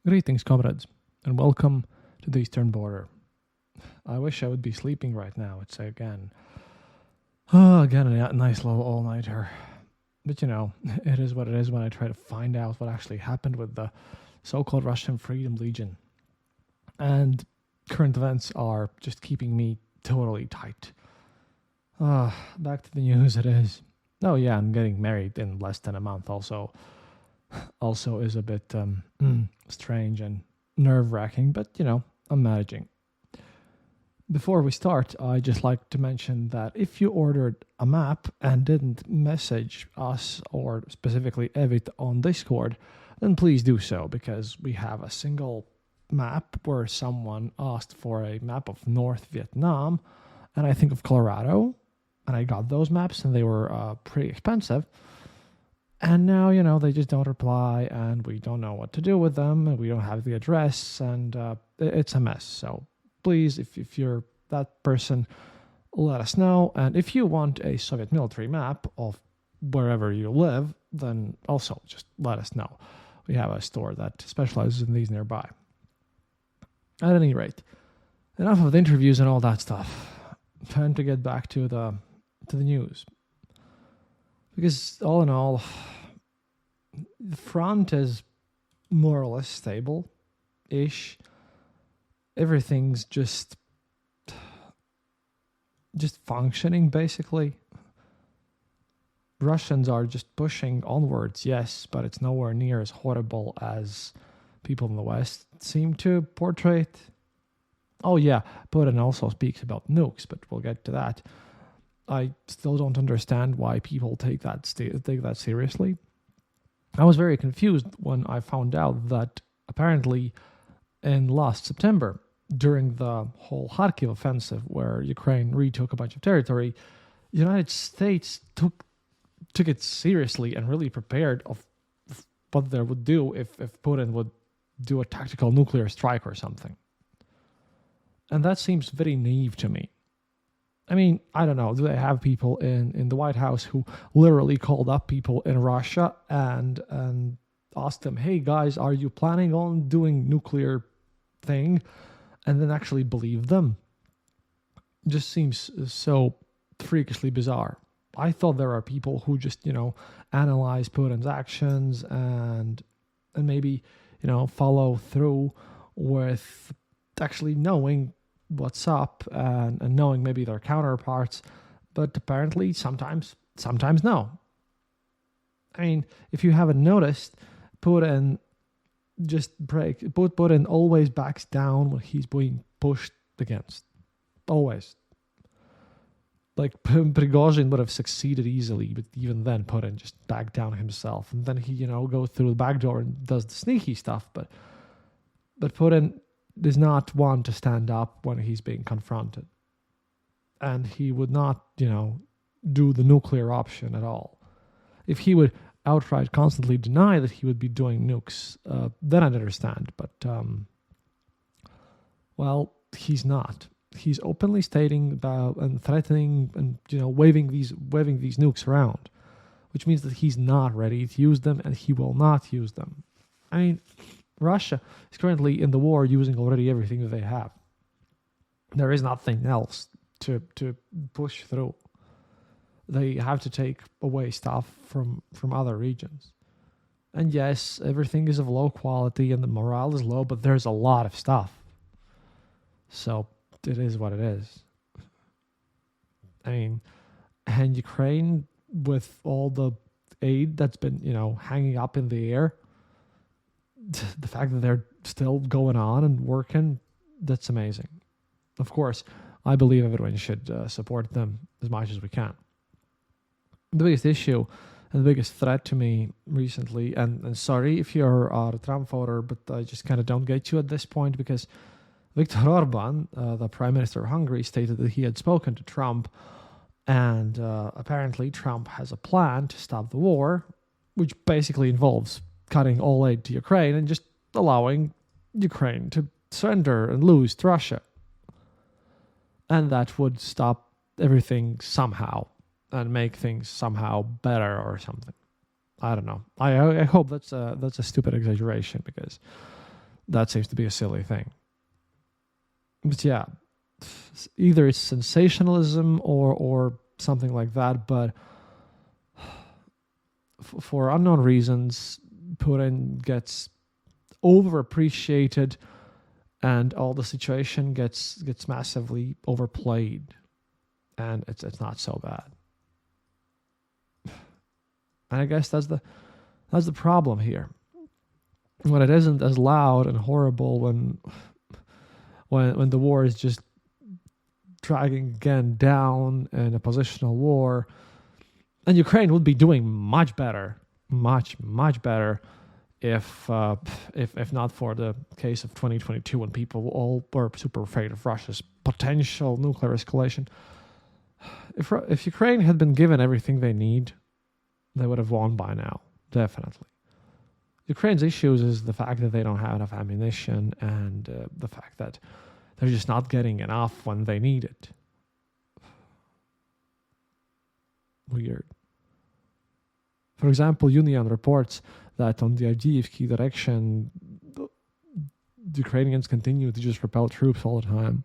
Greetings, comrades, and welcome to the eastern border. I wish I would be sleeping right now. It's again a nice low all-nighter. But it is what it is when I try to find out what actually happened with the so-called Russian Freedom Legion. And current events are just keeping me totally tight. Back to the news it is. Oh yeah, I'm getting married in less than a month also is a bit strange and nerve-wracking, but I'm managing. Before we start, I just like to mention that if you ordered a map and didn't message us or specifically Evit on Discord, then please do so, because we have a single map where someone asked for a map of North Vietnam and I think of Colorado, and I got those maps and they were pretty expensive. And now, they just don't reply, and we don't know what to do with them, and we don't have the address, and it's a mess. So please, if you're that person, let us know. And if you want a Soviet military map of wherever you live, then also just let us know. We have a store that specializes in these nearby. At any rate, enough of the interviews and all that stuff. Time to get back to the news. Because all in all, the front is more or less stable-ish. Everything's just functioning, basically. Russians are just pushing onwards, yes, but it's nowhere near as horrible as people in the West seem to portray it. Oh yeah, Putin also speaks about nukes, but we'll get to that. I still don't understand why people take that seriously. I was very confused when I found out that apparently in last September, during the whole Kharkiv offensive, where Ukraine retook a bunch of territory, the United States took it seriously and really prepared of what they would do if Putin would do a tactical nuclear strike or something. And that seems very naive to me. I mean, I don't know. Do they have people in the White House who literally called up people in Russia and asked them, hey guys, are you planning on doing nuclear thing? And then actually believe them? Just seems so freakishly bizarre. I thought there are people who just, analyze Putin's actions and maybe, follow through with actually knowing what's up and knowing maybe their counterparts, but apparently sometimes no. I mean, if you haven't noticed, Putin always backs down when he's being pushed against. Always. Like Prigozhin would have succeeded easily, but even then Putin just backed down himself, and then he goes through the back door and does the sneaky stuff, but Putin is not one to stand up when he's being confronted. And he would not, do the nuclear option at all. If he would outright constantly deny that he would be doing nukes, then I'd understand. But, well, he's not. He's openly stating about and threatening and, waving these nukes around, which means that he's not ready to use them and he will not use them. I mean, Russia is currently in the war using already everything that they have. There is nothing else to push through. They have to take away stuff from other regions. And yes, everything is of low quality and the morale is low, but there's a lot of stuff. So it is what it is. I mean, and Ukraine, with all the aid that's been, hanging up in the air, the fact that they're still going on and working, that's amazing. Of course, I believe everyone should support them as much as we can. The biggest issue and the biggest threat to me recently, and sorry if you're a Trump voter, but I just kind of don't get you at this point, because Viktor Orban, the Prime Minister of Hungary, stated that he had spoken to Trump, and apparently Trump has a plan to stop the war, which basically involves cutting all aid to Ukraine and just allowing Ukraine to surrender and lose to Russia. And that would stop everything somehow and make things somehow better or something. I don't know. I hope that's a stupid exaggeration, because that seems to be a silly thing. But yeah, either it's sensationalism or something like that, but for unknown reasons, Putin gets overappreciated and all the situation gets massively overplayed, and it's not so bad. And I guess that's the problem here. When it isn't as loud and horrible, when the war is just dragging again down in a positional war, and Ukraine would be doing much better, much better, if not for the case of 2022 when people all were super afraid of Russia's potential nuclear escalation. If Ukraine had been given everything they need, they would have won by now, definitely. Ukraine's issues is the fact that they don't have enough ammunition and the fact that they're just not getting enough when they need it. Weird. For example, Union reports that on the Avdiivka direction, the Ukrainians continue to just repel troops all the time.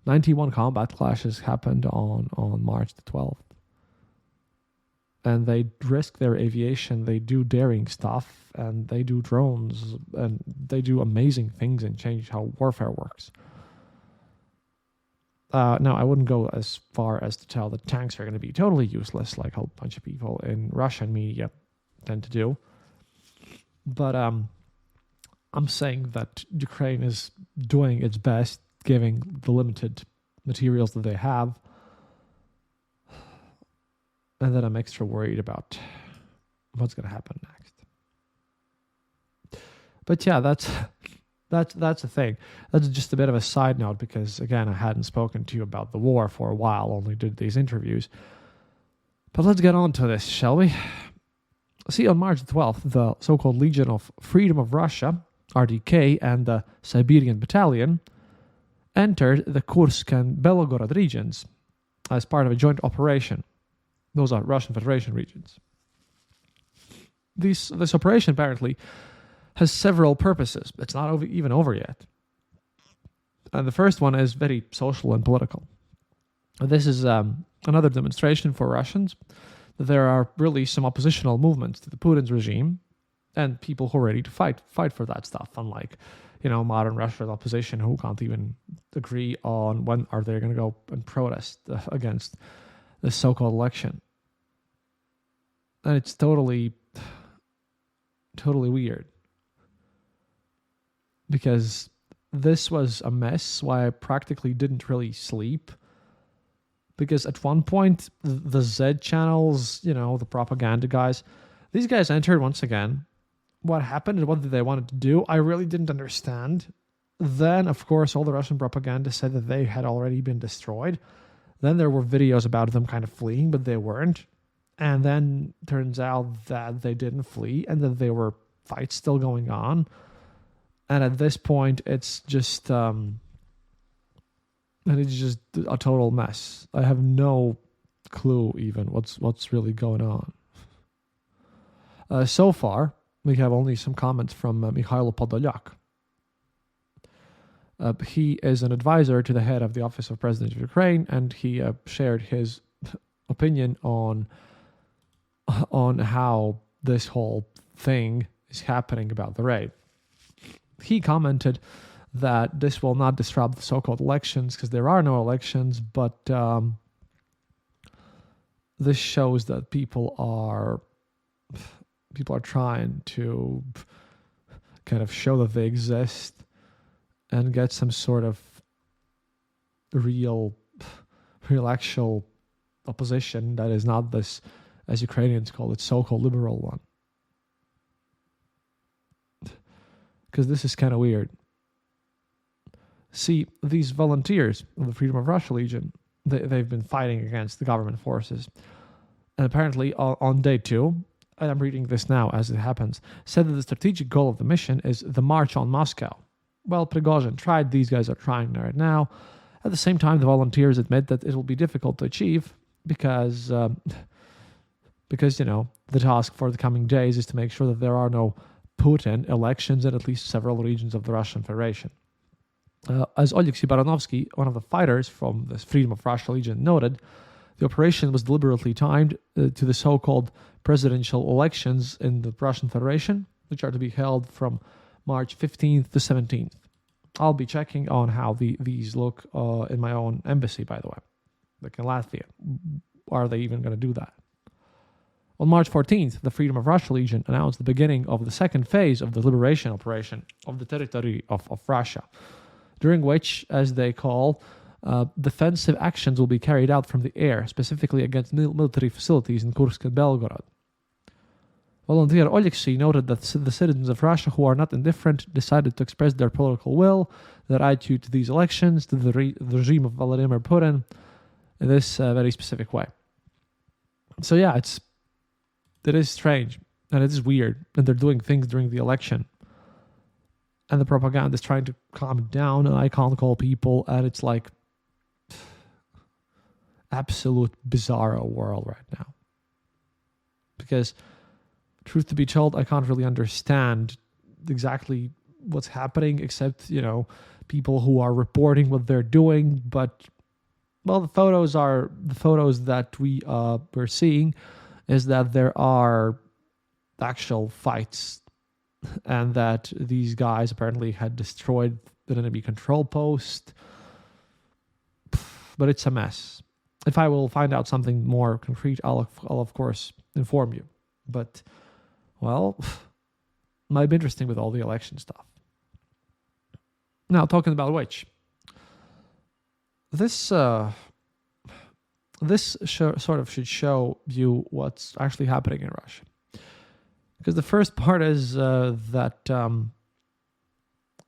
91 combat clashes happened on March the 12th. And they risk their aviation, they do daring stuff, and they do drones, and they do amazing things and change how warfare works. Now, I wouldn't go as far as to tell that tanks are going to be totally useless, like a bunch of people in Russian media tend to do. But I'm saying that Ukraine is doing its best, giving the limited materials that they have, and then I'm extra worried about what's going to happen next. But yeah, that's the thing. That's just a bit of a side note because, again, I hadn't spoken to you about the war for a while, only did these interviews. But let's get on to this, shall we? See, on March 12th, the so-called Legion of Freedom of Russia, RDK, and the Siberian Battalion entered the Kursk and Belgorod regions as part of a joint operation. Those are Russian Federation regions. This operation apparently has several purposes. It's not even over yet. And the first one is very social and political. This is another demonstration for Russians that there are really some oppositional movements to the Putin's regime and people who are ready to fight for that stuff, unlike, modern Russian opposition who can't even agree on when are they going to go and protest against this so-called election. And it's totally weird. Because this was a mess why I practically didn't really sleep. Because at one point, the Z channels, the propaganda guys, these guys entered once again. What happened and what they wanted to do, I really didn't understand. Then, of course, all the Russian propaganda said that they had already been destroyed. Then there were videos about them kind of fleeing, but they weren't. And then turns out that they didn't flee and that there were fights still going on. And at this point, it's just a total mess. I have no clue even what's really going on. So far, we have only some comments from Mikhailo Podolyak. He is an advisor to the head of the Office of President of Ukraine, and he shared his opinion on how this whole thing is happening about the raid. He commented that this will not disrupt the so-called elections because there are no elections, but this shows that people are trying to kind of show that they exist and get some sort of real actual opposition that is not this, as Ukrainians call it, so-called liberal one. Because this is kind of weird. See, these volunteers of the Freedom of Russia Legion, they've been fighting against the government forces. And apparently on day 2, and I'm reading this now as it happens, said that the strategic goal of the mission is the march on Moscow. Well, Prigozhin tried, these guys are trying right now. At the same time, the volunteers admit that it will be difficult to achieve because the task for the coming days is to make sure that there are no Putin elections in at least several regions of the Russian Federation. As Oleksiy Baranovsky, one of the fighters from the Freedom of Russia Legion, noted, the operation was deliberately timed to the so-called presidential elections in the Russian Federation, which are to be held from March 15th to 17th. I'll be checking on how these look in my own embassy, by the way, like in Latvia. Are they even going to do that? On March 14th, the Freedom of Russia Legion announced the beginning of the second phase of the liberation operation of the territory of Russia, during which, as they call, defensive actions will be carried out from the air, specifically against military facilities in Kursk and Belgorod. Volunteer Oleksiy noted that the citizens of Russia who are not indifferent decided to express their political will, their attitude to these elections, to the regime of Vladimir Putin, in this very specific way. So yeah, it is strange, and it is weird, and they're doing things during the election. And the propaganda is trying to calm it down, and I can't call people, and it's like absolute bizarro world right now. Because, truth to be told, I can't really understand exactly what's happening, except, people who are reporting what they're doing. But, well, the photos that we're seeing is that there are actual fights, and that these guys apparently had destroyed the enemy control post. But it's a mess. If I will find out something more concrete, I'll of course inform you. But, well, might be interesting with all the election stuff. Now, talking about which, this sort of should show you what's actually happening in Russia. Because the first part is that,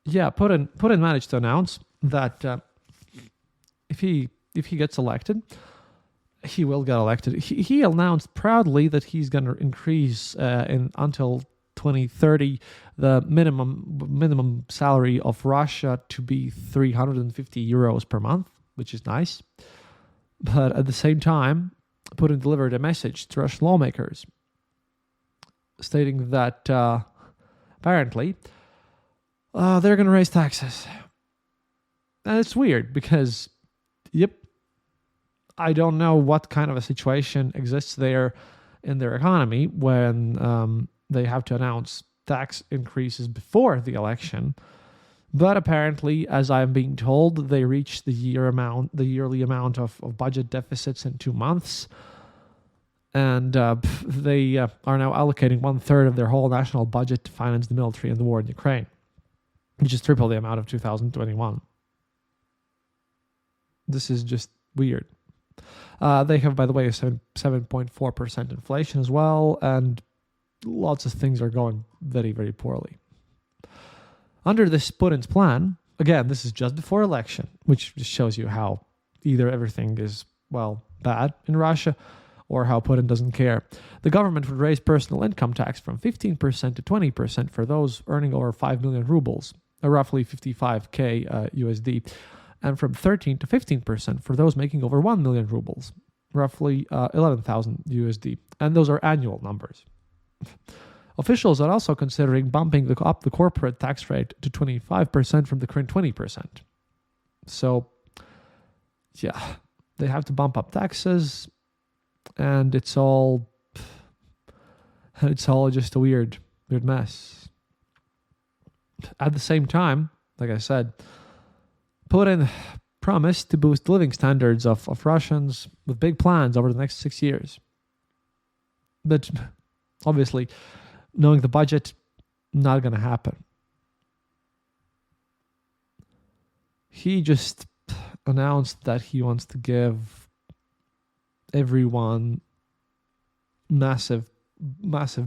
Putin managed to announce that if he gets elected, he will get elected. He announced proudly that he's going to increase until 2030 the minimum salary of Russia to be 350 euros per month, which is nice. But at the same time, Putin delivered a message to Russian lawmakers stating that apparently they're going to raise taxes. And it's weird because, I don't know what kind of a situation exists there in their economy when they have to announce tax increases before the election. But apparently, as I'm being told, they reached the yearly amount of budget deficits in 2 months. And they are now allocating 1/3 of their whole national budget to finance the military and the war in Ukraine, which is triple the amount of 2021. This is just weird. They have, by the way, a 7.4% inflation as well, and lots of things are going very, very poorly. Under this Putin's plan, again, this is just before election, which just shows you how either everything is, bad in Russia, or how Putin doesn't care. The government would raise personal income tax from 15% to 20% for those earning over 5 million rubles, roughly 55k USD, and from 13 to 15% for those making over 1 million rubles, roughly 11,000 USD. And those are annual numbers. Officials are also considering bumping up the corporate tax rate to 25% from the current 20%. So, they have to bump up taxes, and it's all just a weird mess. At the same time, like I said, Putin promised to boost living standards of Russians with big plans over the next 6 years. But obviously, knowing the budget, not going to happen. He just announced that he wants to give everyone massive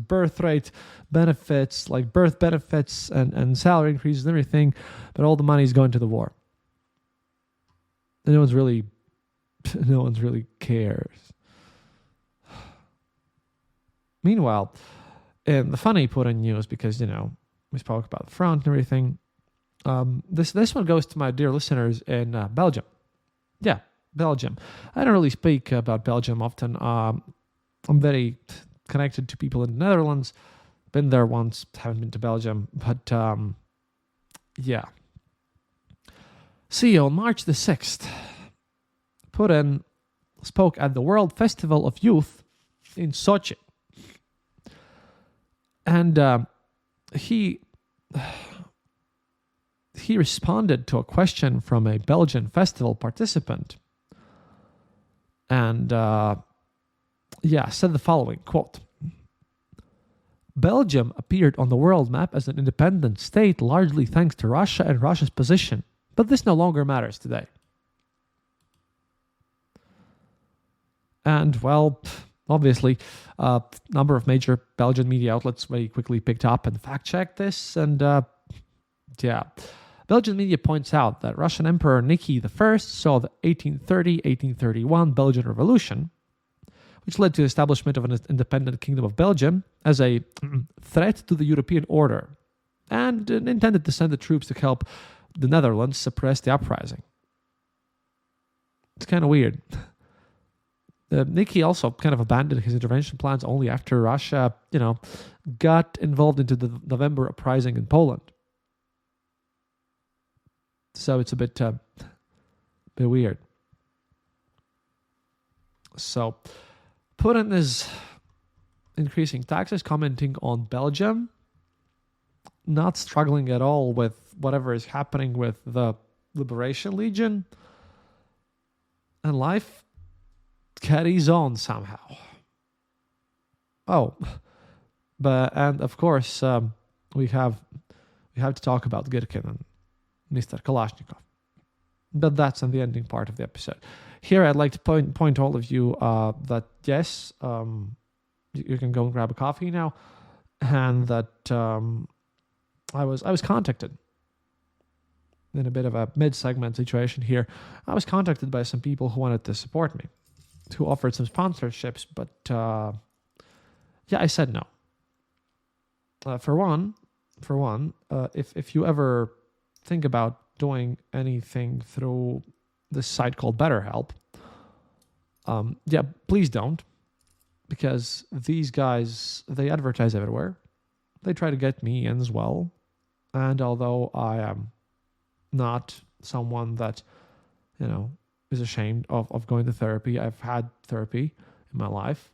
birth rate benefits, like birth benefits and salary increases and everything, but all the money is going to the war. And no one's really cares. Meanwhile, in the funny Putin news, because, we spoke about the front and everything, this one goes to my dear listeners in Belgium. Yeah, Belgium. I don't really speak about Belgium often. I'm very connected to people in the Netherlands, Been there once, haven't been to Belgium, but yeah. See, on March the 6th, Putin spoke at the World Festival of Youth in Sochi. And he responded to a question from a Belgian festival participant. And said the following, quote, Belgium appeared on the world map as an independent state largely thanks to Russia and Russia's position, but this no longer matters today. And, well, obviously, a number of major Belgian media outlets very quickly picked up and fact-checked this. And, Belgian media points out that Russian Emperor Nicky I saw the 1830-1831 Belgian Revolution, which led to the establishment of an independent kingdom of Belgium, as a threat to the European order, and intended to send the troops to help the Netherlands suppress the uprising. It's kind of weird. Nicky also kind of abandoned his intervention plans only after Russia, got involved into the November uprising in Poland. So it's a bit weird. So Putin is increasing taxes, commenting on Belgium, not struggling at all with whatever is happening with the Liberation Legion, and life carries on somehow. And of course we have to talk about Girkin and Mr. Kalashnikov, but that's in the ending part of the episode. Here, I'd like to point all of you that yes, you can go and grab a coffee now, and that I was contacted in a bit of a mid-segment situation here. I was contacted by some people who wanted to support me, who offered some sponsorships, but I said no. For one, if you ever think about doing anything through this site called BetterHelp, please don't, because these guys, they advertise everywhere. They try to get me in as well. And although I am not someone that, is ashamed of going to therapy, I've had therapy in my life.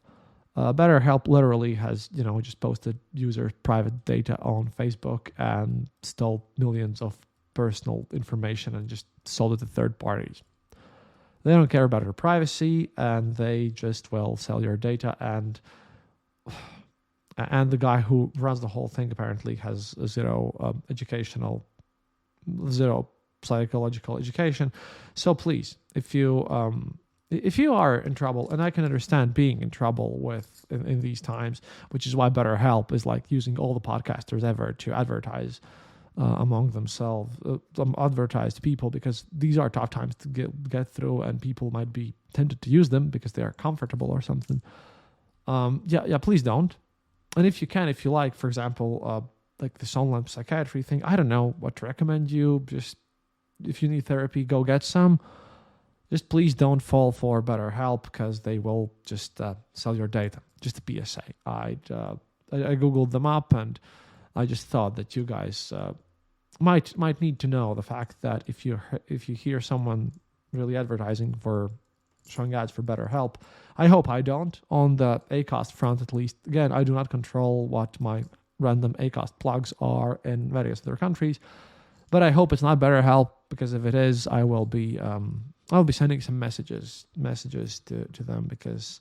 BetterHelp literally has, just posted user private data on Facebook and stole millions of personal information and just sold it to third parties. They don't care about your privacy, and they just will sell your data. And the guy who runs the whole thing apparently has zero psychological education. So please, if you are in trouble, and I can understand being in trouble in these times, which is why BetterHelp is like using all the podcasters ever to advertise among themselves, advertise to people, because these are tough times to get through, and people might be tempted to use them because they are comfortable or something. Please don't. And if you like, for example, like this online psychiatry thing, I don't know what to recommend you. Just if you need therapy, go get some. Just please don't fall for BetterHelp, because they will just sell your data. Just a PSA. I googled them up, and I just thought that you guys might need to know the fact that if you hear someone really advertising for showing ads for BetterHelp, I hope I don't on the Acast front at least. Again, I do not control what my random Acast plugs are in various other countries, but I hope it's not BetterHelp, because if it is, I will be sending some messages to them, because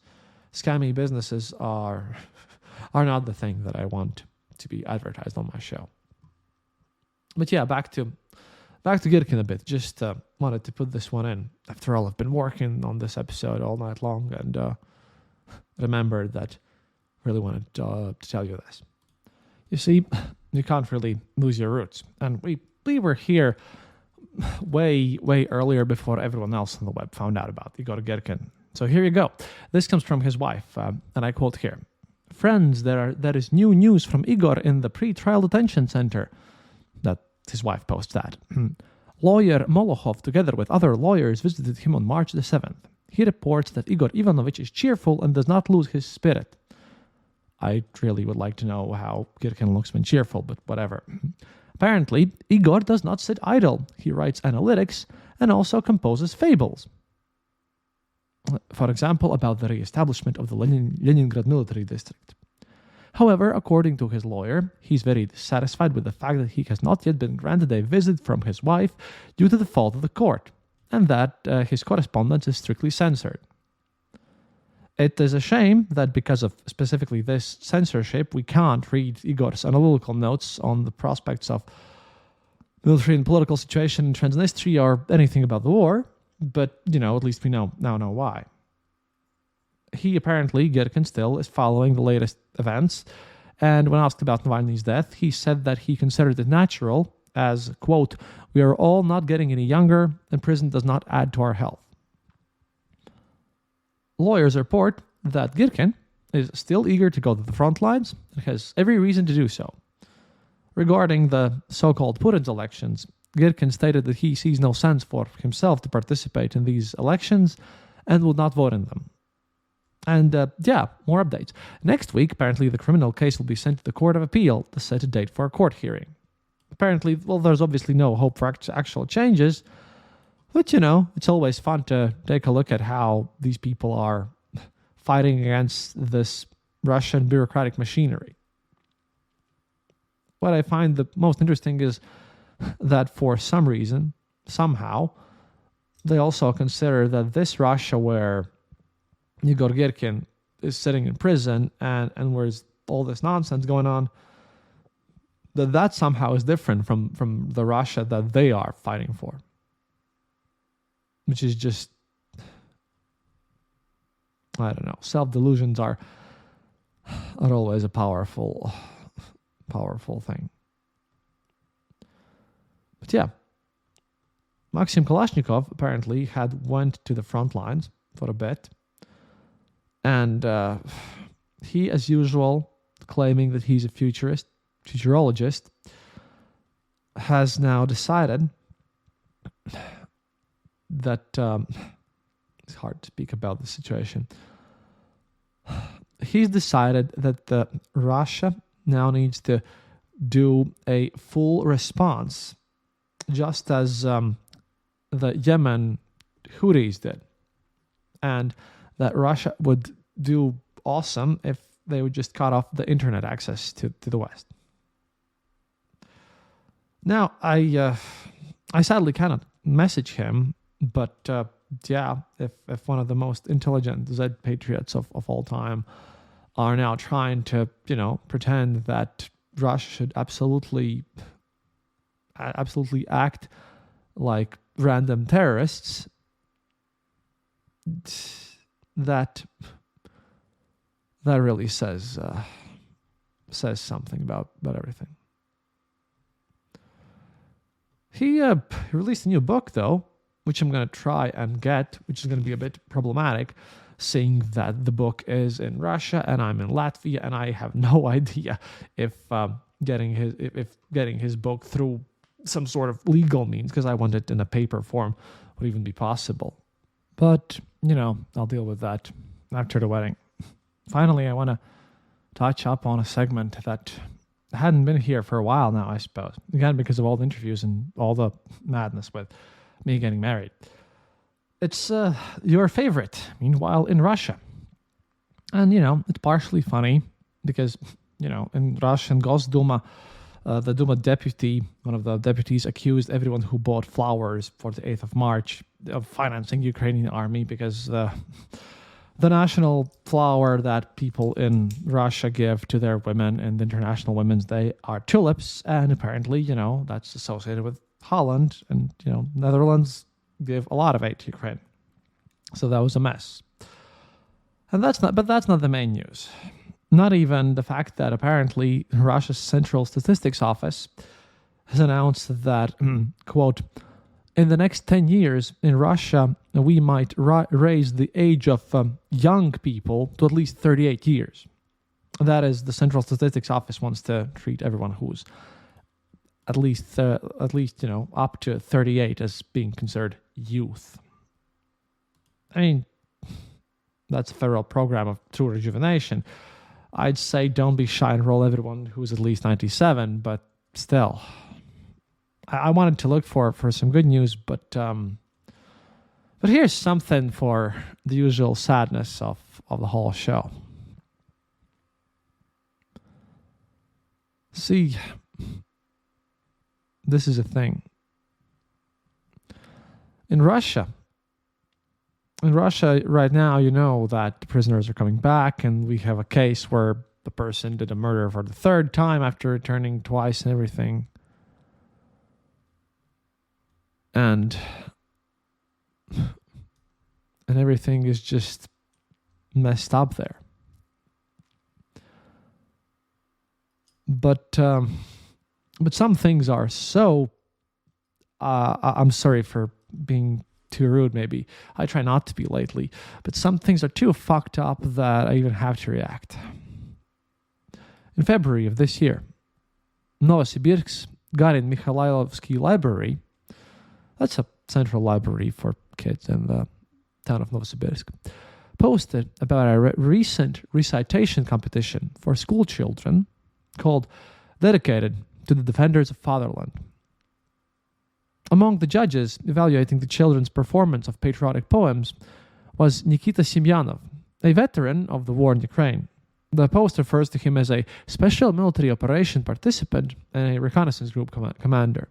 scammy businesses are not the thing that I want to be advertised on my show. But yeah, back to Girkin a bit. Just wanted to put this one in. After all, I've been working on this episode all night long, and remembered that really wanted to tell you this. You see, you can't really lose your roots, and we were here way earlier before everyone else on the web found out about Igor Girkin. So here you go. This comes from his wife, and I quote here. Friends, there is new news from Igor in the pre-trial detention center. That his wife posts that. Lawyer Molokhov, together with other lawyers, visited him on March the 7th. He reports that Igor Ivanovich is cheerful and does not lose his spirit. I really would like to know how Girkin looks when cheerful, but whatever. Apparently, Igor does not sit idle. He writes analytics and also composes fables. For example, about the re-establishment of the Leningrad military district. However, according to his lawyer, he's very dissatisfied with the fact that he has not yet been granted a visit from his wife due to the fault of the court, and that his correspondence is strictly censored. It is a shame that because of specifically this censorship, we can't read Igor's analytical notes on the prospects of military and political situation in Transnistria or anything about the war, but, at least we now know why. He apparently, Girkin still, is following the latest events, and when asked about Navalny's death, he said that he considered it natural as, quote, "We are all not getting any younger, and prison does not add to our health." Lawyers report that Girkin is still eager to go to the front lines and has every reason to do so. Regarding the so-called Putin's elections, Girkin stated that he sees no sense for himself to participate in these elections and would not vote in them. And more updates. Next week, apparently, the criminal case will be sent to the Court of Appeal to set a date for a court hearing. Apparently, there's obviously no hope for actual changes, but, it's always fun to take a look at how these people are fighting against this Russian bureaucratic machinery. What I find the most interesting is that for some reason, somehow, they also consider that this Russia where Igor Girkin is sitting in prison and where's all this nonsense going on, that somehow is different from the Russia that they are fighting for. Which is just, I don't know, self-delusions are always a powerful thing. But yeah, Maxim Kalashnikov apparently had went to the front lines for a bit, and he, as usual, claiming that he's a futurologist, has now decided that it's hard to speak about the situation. He's decided that Russia now needs to do a full response, just as the Yemen Houthis did, and that Russia would do awesome if they would just cut off the internet access to the West. Now, I sadly cannot message him, but if one of the most intelligent Z patriots of all time are now trying to, pretend that Russia should absolutely act like random terrorists, that really says something about everything. He released a new book, though, which I'm going to try and get, which is going to be a bit problematic, seeing that the book is in Russia and I'm in Latvia, and I have no idea if getting his book through some sort of legal means, because I want it in a paper form, would even be possible. But, I'll deal with that after the wedding. Finally, I want to touch up on a segment that hadn't been here for a while now, I suppose. Again, because of all the interviews and all the madness with me getting married. It's your favorite, Meanwhile in Russia. And, it's partially funny because, in Russian Gosduma, the Duma deputy, one of the deputies, accused everyone who bought flowers for the 8th of March of financing Ukrainian army, because the national flower that people in Russia give to their women in International Women's Day are tulips, and apparently, that's associated with Holland, and, Netherlands give a lot of aid to Ukraine. So that was a mess. And that's not the main news. Not even the fact that apparently Russia's Central Statistics Office has announced that, quote, in the next 10 years in Russia, we might raise the age of young people to at least 38 years. That is, the Central Statistics Office wants to treat everyone who's at least up to 38 as being considered youth. I mean, that's a federal program of true rejuvenation. I'd say don't be shy and roll everyone who's at least 97, but still. I wanted to look for some good news, but here's something for the usual sadness of the whole show. See, this is a thing. In Russia right now, you know that the prisoners are coming back, and we have a case where the person did a murder for the third time after returning twice and everything. And everything is just messed up there. But some things are so... I'm sorry for being too rude, maybe. I try not to be lately. But some things are too fucked up that I even have to react. In February of this year, Novosibirsk's Garin Mikhailovsky Library, that's a central library for kids in the town of Novosibirsk, posted about a recent recitation competition for school children called Dedicated to the Defenders of Fatherland. Among the judges evaluating the children's performance of patriotic poems was Nikita Semyonov, a veteran of the war in Ukraine. The post refers to him as a special military operation participant and a reconnaissance group commander.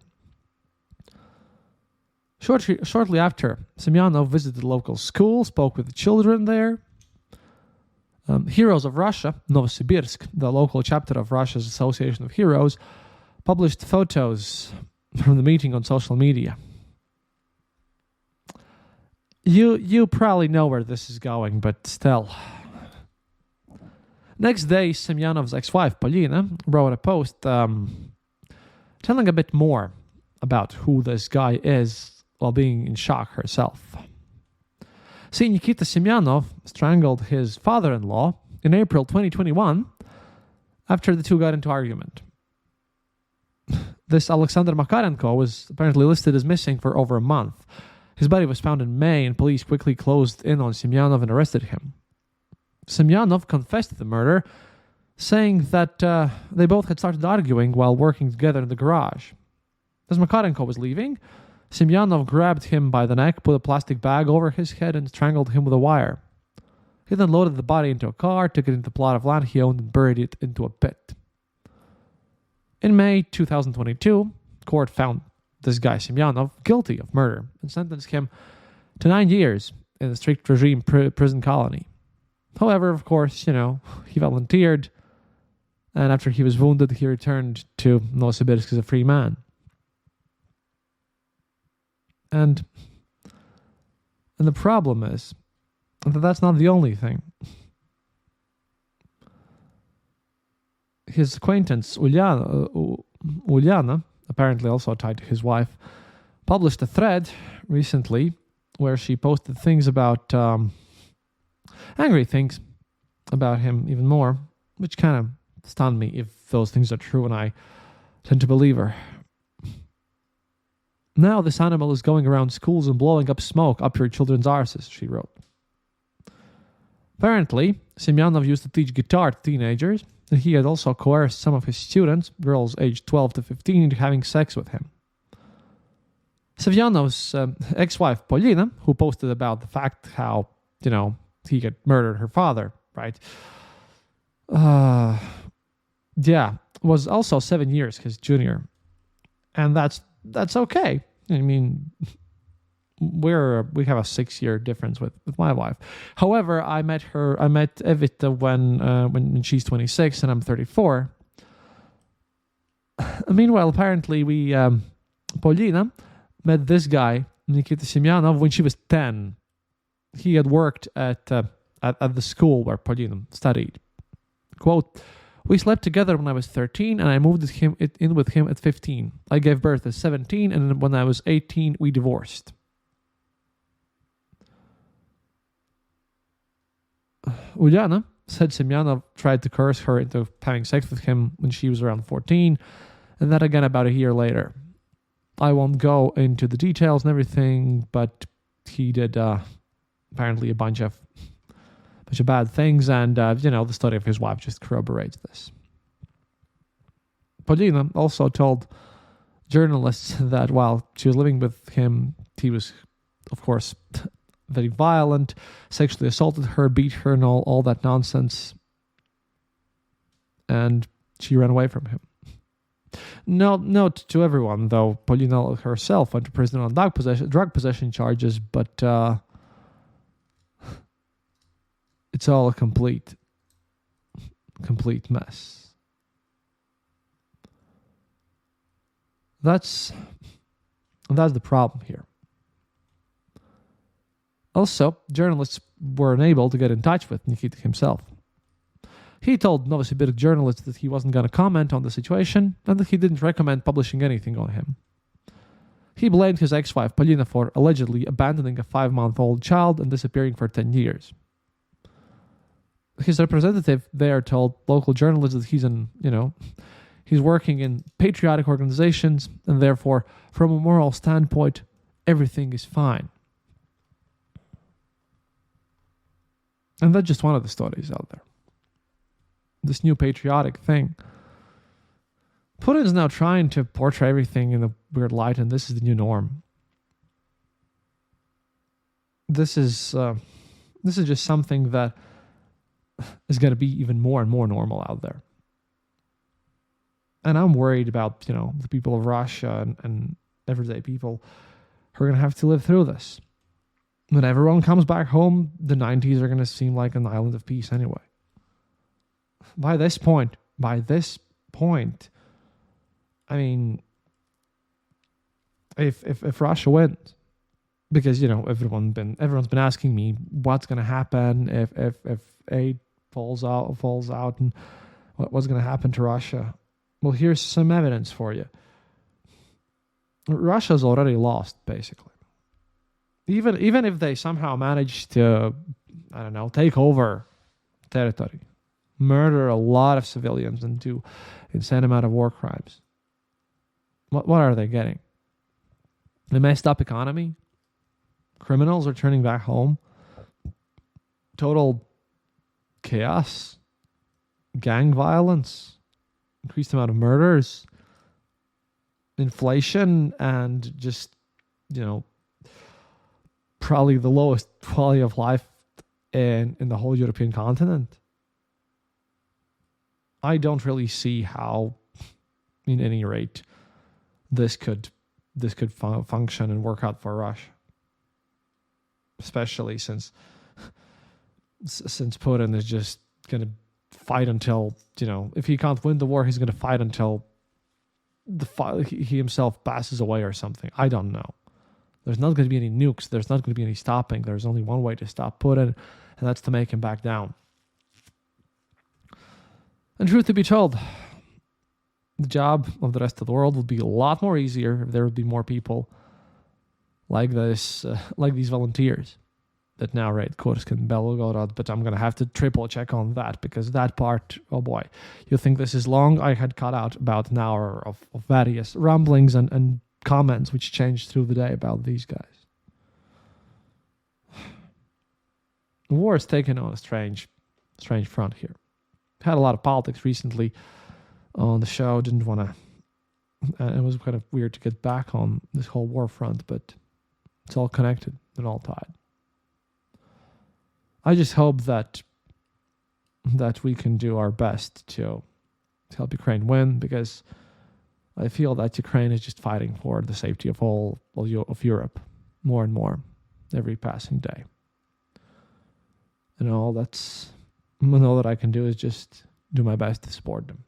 Shortly after, Semyonov visited the local school, spoke with the children there. Heroes of Russia, Novosibirsk, the local chapter of Russia's Association of Heroes, published photos from the meeting on social media. You probably know where this is going, but still. Next day, Semyonov's ex-wife, Polina, wrote a post telling a bit more about who this guy is while being in shock herself. See, Nikita Semyonov strangled his father-in-law in April 2021 after the two got into argument. This Alexander Makarenko was apparently listed as missing for over a month. His body was found in May, and police quickly closed in on Semyonov and arrested him. Semyonov confessed to the murder, saying that they both had started arguing while working together in the garage. As Makarenko was leaving, Semyonov grabbed him by the neck, put a plastic bag over his head, and strangled him with a wire. He then loaded the body into a car, took it into the plot of land he owned, and buried it into a pit. In May 2022, court found this guy Semyonov guilty of murder and sentenced him to 9 years in a strict regime prison colony. However, of course, he volunteered, and after he was wounded, he returned to Novosibirsk as a free man. And the problem is that that's not the only thing. His acquaintance, Uliana, apparently also tied to his wife, published a thread recently where she posted things about, angry things about him even more, which kind of stunned me if those things are true, and I tend to believe her. Now this animal is going around schools and blowing up smoke up your children's arses, she wrote. Apparently, Semyonov used to teach guitar to teenagers, and he had also coerced some of his students, girls aged 12 to 15, into having sex with him. Semyonov's ex-wife, Polina, who posted about the fact how, he had murdered her father, right? Was also 7 years his junior. And that's okay. I mean, we have a 6-year difference with my wife. However, I met Evita when she's 26 and I'm 34. Meanwhile, apparently Polina met this guy, Nikita Semyonov, when she was 10. He had worked at the school where Polina studied. Quote, "We slept together when I was 13, and I moved in with him at 15. I gave birth at 17, and when I was 18, we divorced." Uliana said Semyonov tried to coerce her into having sex with him when she was around 14, and that again about a year later. I won't go into the details and everything, but he did apparently a bunch of bunch of bad things, and the story of his wife just corroborates this. Polina also told journalists that while she was living with him, he was, of course, very violent, sexually assaulted her, beat her, and all that nonsense. And she ran away from him. Note to everyone, though, Polina herself went to prison on drug possession charges, but it's all a complete mess. That's the problem here. Also, journalists were unable to get in touch with Nikita himself. He told Novosibirsk journalists that he wasn't going to comment on the situation and that he didn't recommend publishing anything on him. He blamed his ex-wife Polina for allegedly abandoning a 5-month-old child and disappearing for 10 years. His representative there told local journalists that he's working in patriotic organizations and therefore, from a moral standpoint, everything is fine. And that's just one of the stories out there. This new patriotic thing. Putin is now trying to portray everything in a weird light, and this is the new norm. This is just something that is going to be even more and more normal out there. And I'm worried about, the people of Russia and everyday people who are going to have to live through this. When everyone comes back home, the 90s are going to seem like an island of peace anyway. By this point, I mean, if Russia wins, because everyone's been asking me what's going to happen if aid falls out, and what's going to happen to Russia. Well, here's some evidence for you. Russia's already lost, basically. Even if they somehow manage to, take over territory, murder a lot of civilians and do insane amount of war crimes. What are they getting? A messed up economy? Criminals are turning back home? Total chaos? Gang violence? Increased amount of murders? Inflation? And just, probably the lowest quality of life in the whole European continent? I don't really see how, in any rate, this could function and work out for Russia, especially since Putin is just going to fight until if he can't win the war, he's going to fight until he himself passes away or something. I don't know. There's not going to be any nukes. There's not going to be any stopping. There's only one way to stop Putin, and that's to make him back down. And truth to be told, the job of the rest of the world would be a lot more easier if there would be more people like this, like these volunteers that now raid Kursk and Belgorod. But I'm going to have to triple check on that, because that part, oh boy, you think this is long? I had cut out about an hour of various rumblings and comments which changed through the day about these guys. The war is taken on a strange front here. Had a lot of politics recently on the show. Didn't want to. It was kind of weird to get back on this whole war front, but it's all connected and all tied. I just hope that we can do our best to help Ukraine win, because I feel that Ukraine is just fighting for the safety of all of Europe more and more every passing day. And all that I can do is just do my best to support them.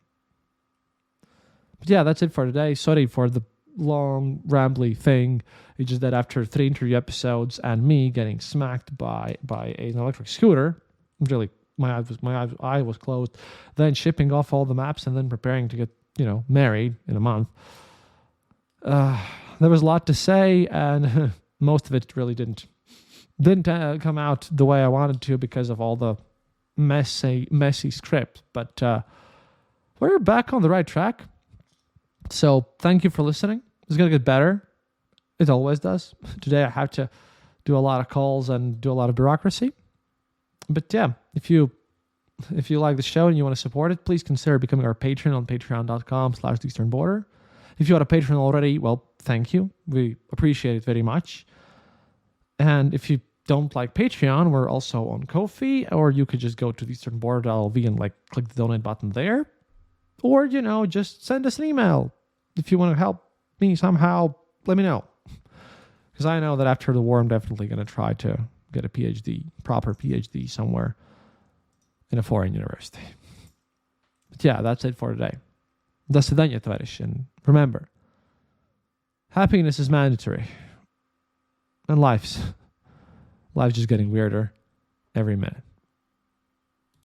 But yeah, that's it for today. Sorry for the long, rambly thing. It's just that after 3 interview episodes and me getting smacked by an electric scooter, really my eye was closed, then shipping off all the maps and then preparing to get married in a month. There was a lot to say, and most of it really didn't come out the way I wanted to because of all the messy script. But we're back on the right track. So thank you for listening. It's going to get better. It always does. Today I have to do a lot of calls and do a lot of bureaucracy. But yeah, if you like the show and you want to support it, please consider becoming our patron on patreon.com/easternborder. If you are a patron already, well, thank you. We appreciate it very much. And if you don't like Patreon, we're also on Ko-fi, or you could just go to easternborder.lv and like click the donate button there. Or, just send us an email. If you want to help me somehow, let me know. Because I know that after the war, I'm definitely going to try to get a PhD, proper PhD somewhere in a foreign university. But yeah, that's it for today. До свидания, товарищи. And remember, happiness is mandatory. And life's just getting weirder every minute.